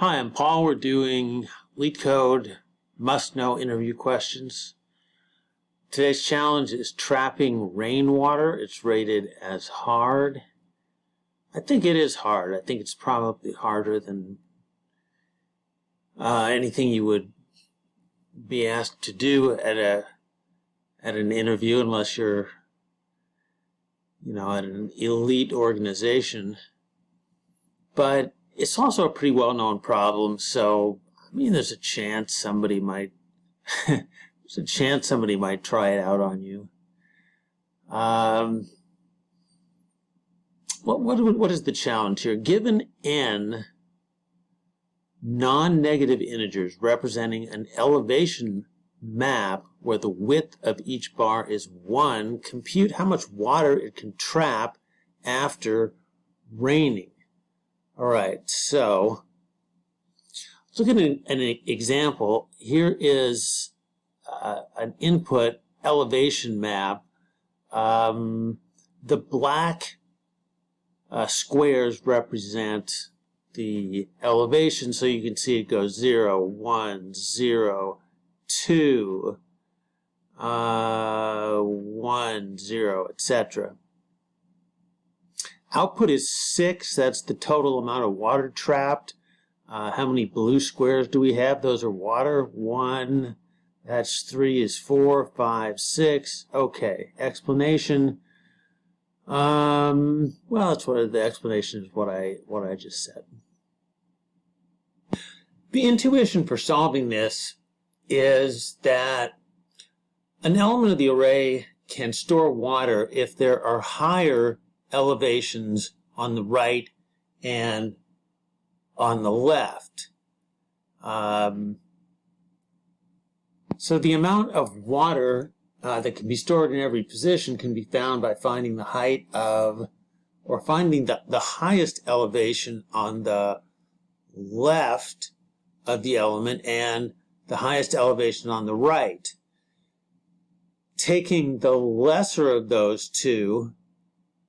Hi, I'm Paul. We're doing Leetcode must-know interview questions. Today's challenge is trapping rainwater. It's rated as hard. I think it is hard. I think it's probably harder than anything you would be asked to do at an interview, unless you're, at an elite organization. But it's also a pretty well-known problem, so there's a chance somebody might try it out on you. What is the challenge here? Given n non-negative integers representing an elevation map where the width of each bar is 1, compute how much water it can trap after raining. All right, so let's look at an example. Here is an input elevation map. The black squares represent the elevation, so you can see it goes 0, 1, 0, 2, 1, 0, etc. Output is 6. That's the total amount of water trapped. How many blue squares do we have? Those are water. 1. That's 3 is 4, 5, 6. Okay. Explanation. Well, that's what the explanation is. What I just said. The intuition for solving this is that an element of the array can store water if there are higher elevations on the right and on the left. So the amount of water that can be stored in every position can be found by finding the height of, or finding the highest elevation on the left of the element and the highest elevation on the right. Taking the lesser of those two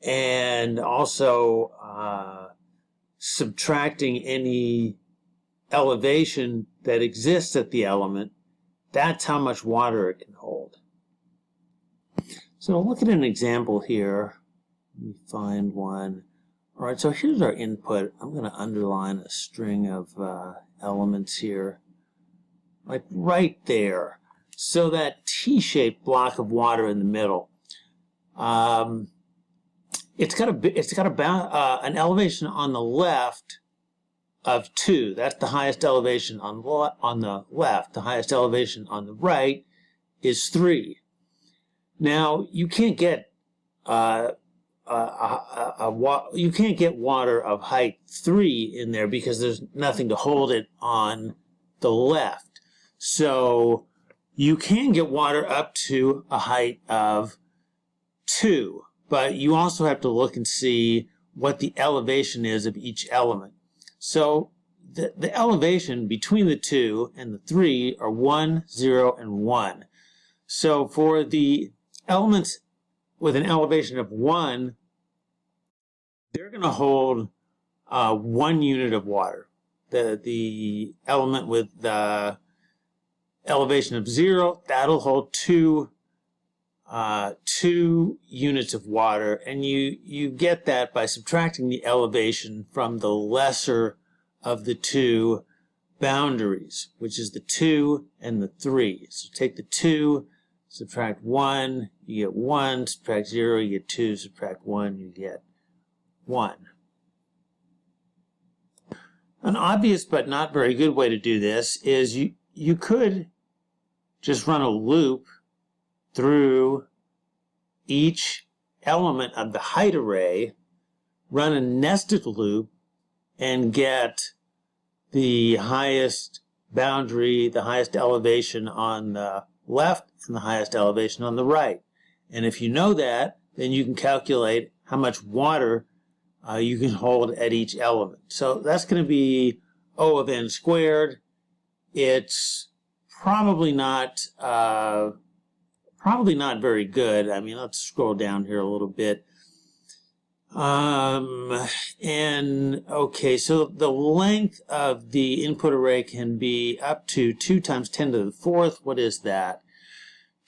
and also subtracting any elevation that exists at the element, that's how much water it can hold. So look at an example here. Let me find one. All right, so here's our input. I'm going to underline a string of elements here, like right there. So that T-shaped block of water in the middle. It's got an elevation on the left of 2. That's the highest elevation on the left. The highest elevation on the right is 3. Now you can't get water of height 3 in there because there's nothing to hold it on the left. So you can get water up to a height of 2. But you also have to look and see what the elevation is of each element. So the elevation between the 2 and the 3 are 1, 0, and 1. So for the elements with an elevation of 1, they're going to hold 1 unit of water. The element with the elevation of 0, that'll hold 2 units of water, and you get that by subtracting the elevation from the lesser of the 2 boundaries, which is the 2 and the 3. So take the 2, subtract 1, you get 1, subtract 0, you get 2, subtract 1, you get 1. An obvious but not very good way to do this is you could just run a loop through each element of the height array, run a nested loop, and get the highest boundary, the highest elevation on the left and the highest elevation on the right. And if you know that, then you can calculate how much water you can hold at each element. So that's going to be O of n squared. It's probably not very good. Let's scroll down here a little bit. And okay, so the length of the input array can be up to 2 times 10 to the fourth. What is that?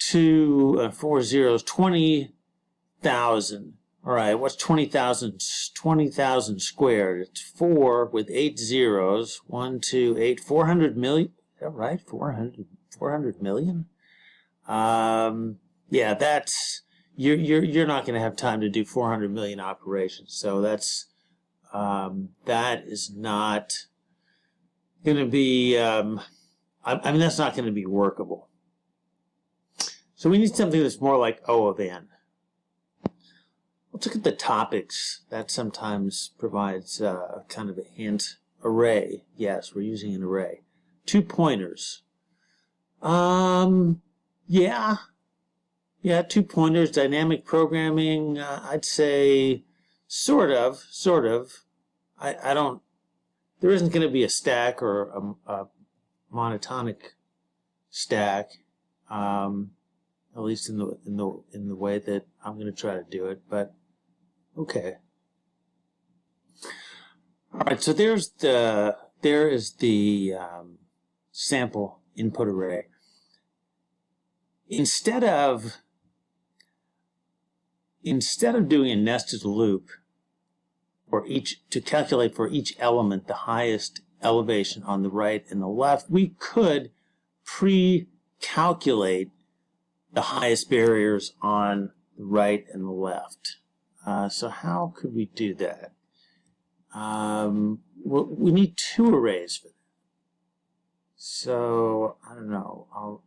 4 zeros, 20,000. All right, what's 20,000? 20,000 squared. It's 4 with 8 zeros. 1, 2, 8, 400 million. Is that right? 400 million? Yeah, that's, you're not going to have time to do 400 million operations. So that's, that is not going to be, I mean, that's not going to be workable. So we need something that's more like O of n. Let's look at the topics. That sometimes provides kind of a hint. Array. Yes, we're using an array. 2 pointers. Yeah. Yeah, 2 pointers. Dynamic programming. I'd say sort of. I don't. There isn't going to be a stack or a monotonic stack. At least in the way that I'm going to try to do it, but okay. All right, so there is the sample input array. Instead of doing a nested loop to calculate for each element the highest elevation on the right and the left, we could pre-calculate the highest barriers on the right and the left. So how could we do that? We need 2 arrays for that. So I don't know. I'll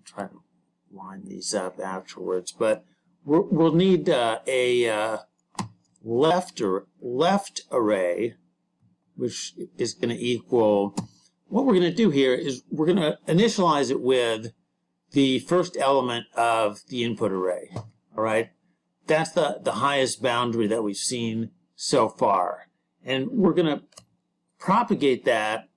try to line these up afterwards. But we'll need a left array, which is going to equal. What we're going to do here is we're going to initialize it with the first element of the input array. All right, that's the highest boundary that we've seen so far, and we're going to propagate that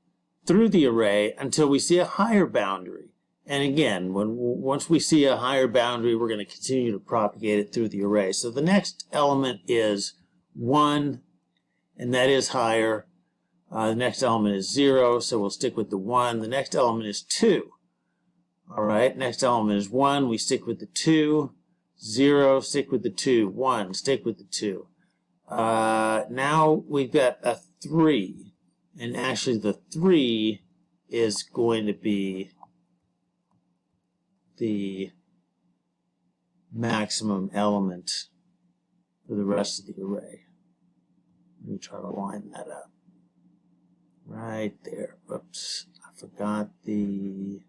through the array until we see a higher boundary. And again, once we see a higher boundary, we're going to continue to propagate it through the array. So the next element is 1, and that is higher. The next element is 0, so we'll stick with the 1. The next element is 2. All right, next element is 1, we stick with the 2, 0, stick with the 2, 1, stick with the 2. Now we've got a 3, and actually the 3 is going to be the maximum element for the rest of the array. Let me try to line that up. Right there. Oops, I forgot the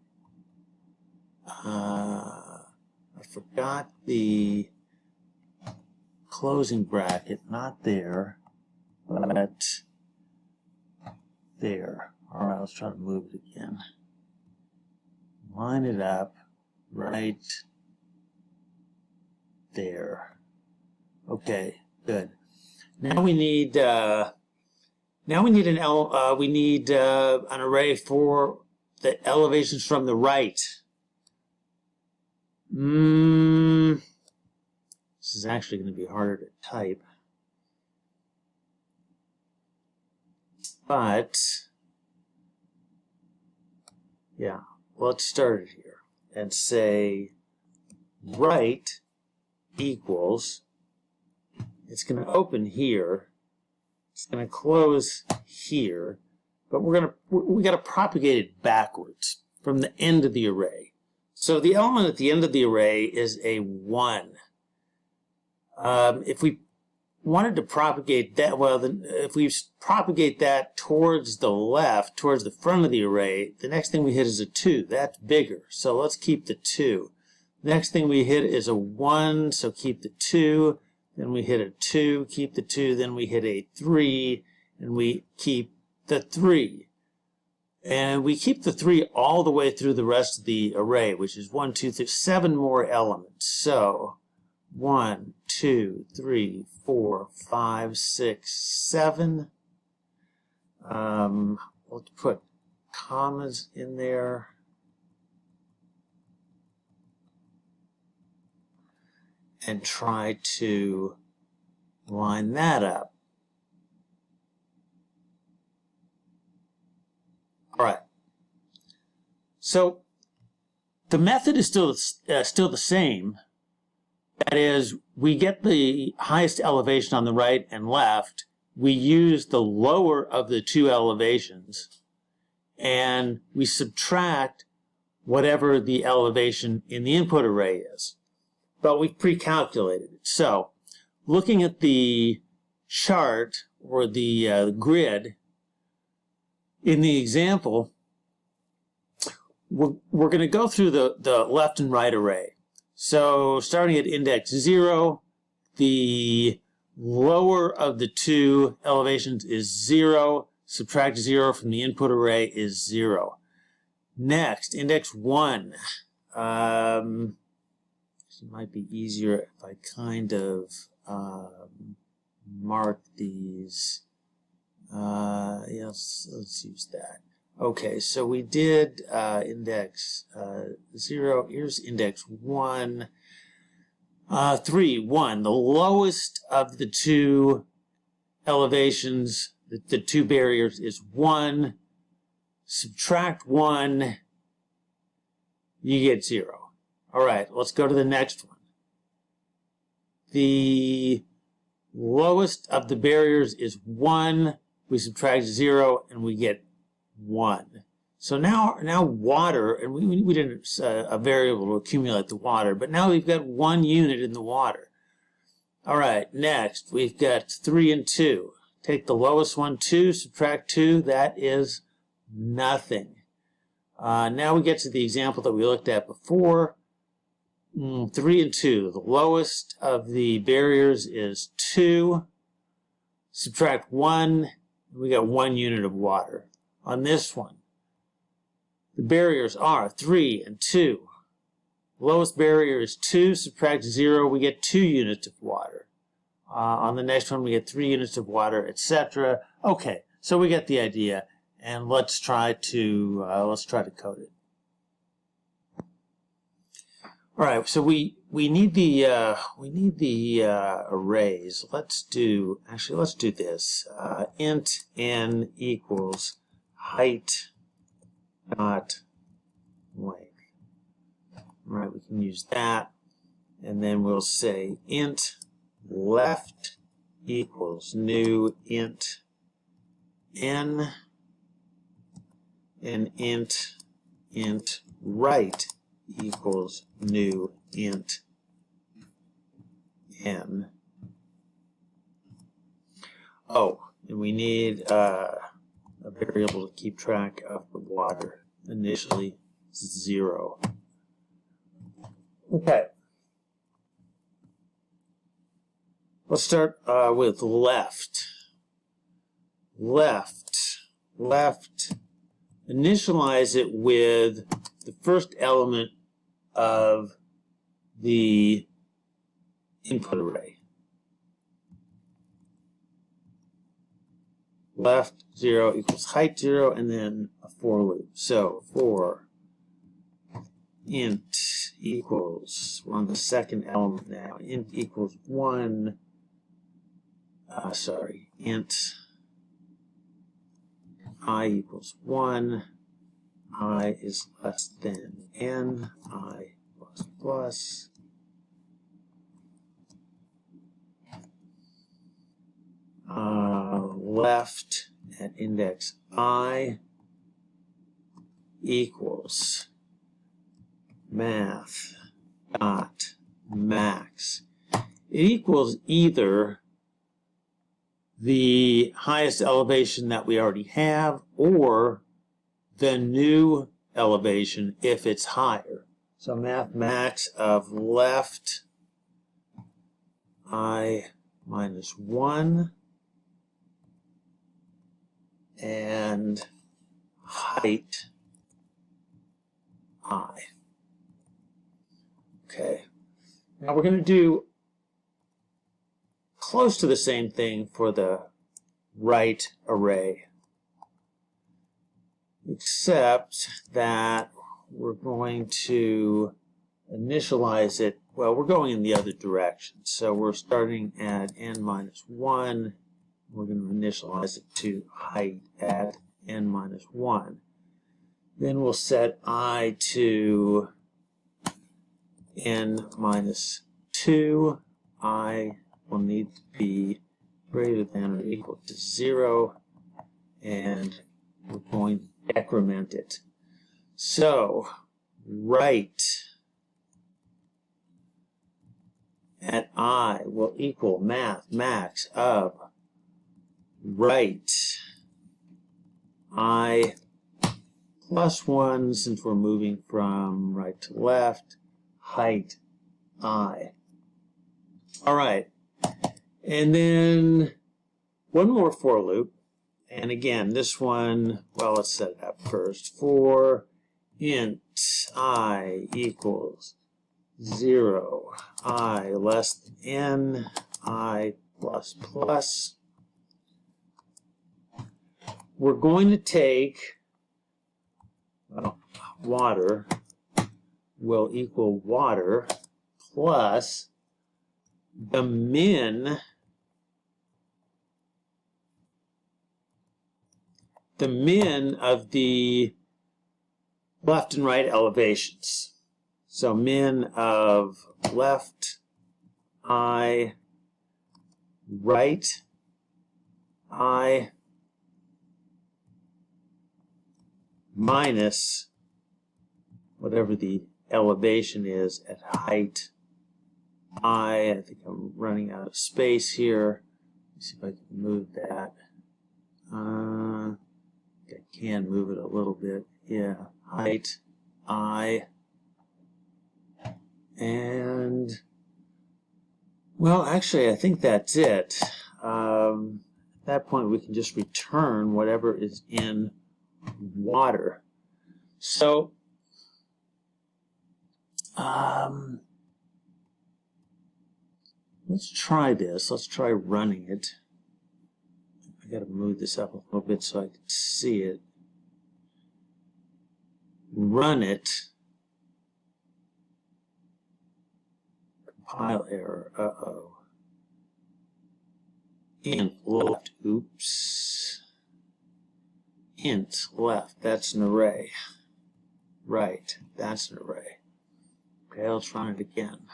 closing bracket, not there, but there. All right, let's try to move it again. Line it up right there. Okay, good. Now we need an array for the elevations from the right. This is actually going to be harder to type. But, yeah, let's start it here and say right equals, it's going to open here, it's going to close here, but we got to propagate it backwards from the end of the array. So the element at the end of the array is a 1. If we wanted to propagate that, well, then if we propagate that towards the left, towards the front of the array, the next thing we hit is a 2. That's bigger, so let's keep the 2. Next thing we hit is a 1, so keep the 2. Then we hit a 2, keep the 2. Then we hit a 3, and we keep the 3. And we keep the 3 all the way through the rest of the array, which is 1, 2, 3, 7 more elements. So 1, 2, 3, 4, 5, 6, 7. Let's put commas in there. And try to line that up. All right. So the method is still the same. That is, we get the highest elevation on the right and left. We use the lower of the two elevations, and we subtract whatever the elevation in the input array is. But we've pre-calculated it. So, looking at the chart or the grid, in the example, we're going to go through the left and right array. So starting at index 0, the lower of the two elevations is 0. Subtract 0 from the input array is 0. Next, index 1. It might be easier if I kind of mark these. Yes, let's use that. Okay, so we did index 0. Here's index 1. 3, 1. The lowest of the two elevations, the two barriers, is 1. Subtract 1, you get 0. All right, let's go to the next one. The lowest of the barriers is 1. We subtract 0, and we get 1. So now water, and we didn't a variable to accumulate the water, but now we've got 1 unit in the water. All right, next we've got 3 and 2. Take the lowest one, 2, subtract 2, that is nothing. Now we get to the example that we looked at before. 3 and 2. The lowest of the barriers is 2. Subtract 1, we got 1 unit of water. On this one, the barriers are 3 and 2. Lowest barrier is 2. Subtract 0, we get 2 units of water. On the next one, we get 3 units of water, etc. Okay, so we get the idea, and let's try to code it. All right, so we need the arrays. Let's do this. Int n equals height dot length. All right, we can use that, and then we'll say int left equals new int n, and int right equals new int n. Oh, and we need a variable to keep track of the water. Initially 0. Okay. Let's start with left. Left. Initialize it with the first element of the input array. Left 0 equals height 0, and then a for loop. So for int equals, we're on the second element now, int equals 1, int I equals 1, I is less than n, I plus plus, left at index I equals math dot max. It equals either the highest elevation that we already have or the new elevation if it's higher. So math max of left I minus 1 and height I. Okay. Now we're going to do close to the same thing for the right array, except that we're going to initialize it. Well, we're going in the other direction. So we're starting at n minus 1. We're going to initialize it to height at n minus 1. Then we'll set I to n minus 2. I will need to be greater than or equal to 0. And we're going to decrement it. So, right at I will equal max of right I plus 1, since we're moving from right to left, height I. All right, and then one more for loop. And again, this one, well, let's set it up first. For int I equals 0, I less than n, I plus plus. We're going to take, well, water will equal water plus the min of the left and right elevations. So min of left I, right I, minus whatever the elevation is at height I. I think I'm running out of space here. Let's see if I can move that. I can move it a little bit. Yeah, height I. And, well, actually, I think that's it. At that point, we can just return whatever is in water. So, let's try this. Let's try running it. I got to move this up a little bit so I can see it. Run it. Compile error. Uh-oh. Int left. Oops. Int left. That's an array. Right. That's an array. Okay, let's run it again.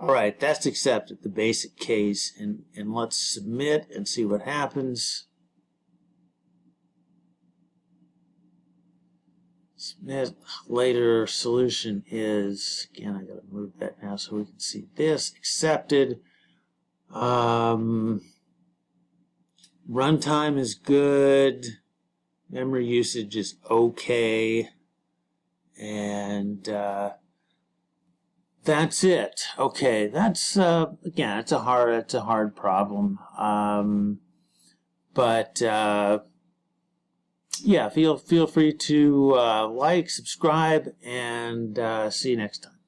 All right, that's accepted, the basic case, and let's submit and see what happens. Submit later. Solution is, again, I gotta move that now so we can see this. Accepted. Runtime is good. Memory usage is okay. And that's it. Okay, that's again, it's a hard problem. But yeah, feel free to like, subscribe, and see you next time.